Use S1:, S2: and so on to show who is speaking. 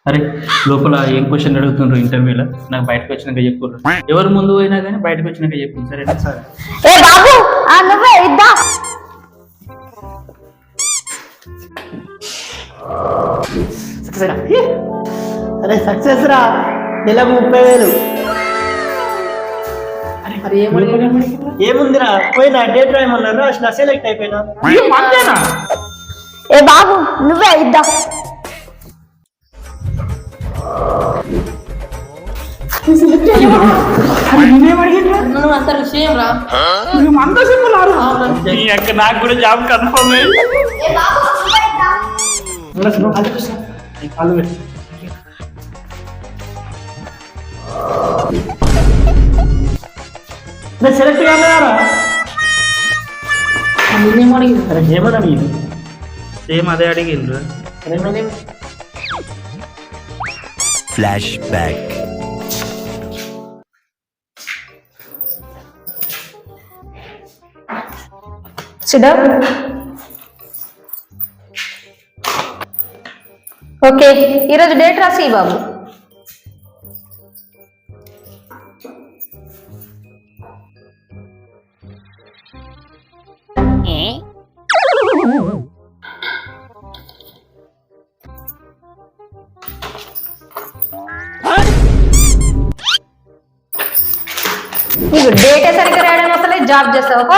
S1: అరే లోపల ఏం క్వశ్చన్ అడుగుతుండ్రు ఇంటర్వ్యూలో నాకు బయటకు వచ్చినాక చెప్పుర్రు. ఎవరు ముందు పోయినా కానీ బయటకు వచ్చినాక చెప్పు సరేనా సార్?
S2: ఏ బాబు నువ్వే ఇద్దా.
S3: అరే సక్సెస్ రా, నెలకు 30,000. ఏముందిరా, పోయినా డేట్ రాయమన్నారు, అసలు సెలెక్ట్ అయిపోయినా.
S2: ఏ బాబు నువ్వే ఇద్దా.
S1: నాకు కూడా జాబ్ కన్ఫర్మ్
S3: సెలెక్ట్ కాలేదారా? ఏమని అడిగింది?
S1: సేమ్ అదే అడిగిండ్రు.
S4: Flash back.
S2: ఓకే, ఈరోజు డేట్ రాసి బాబు. నీకు డేటే సరిగ్గా రాయడం వస్తలే, జాబ్ చేస్తావు.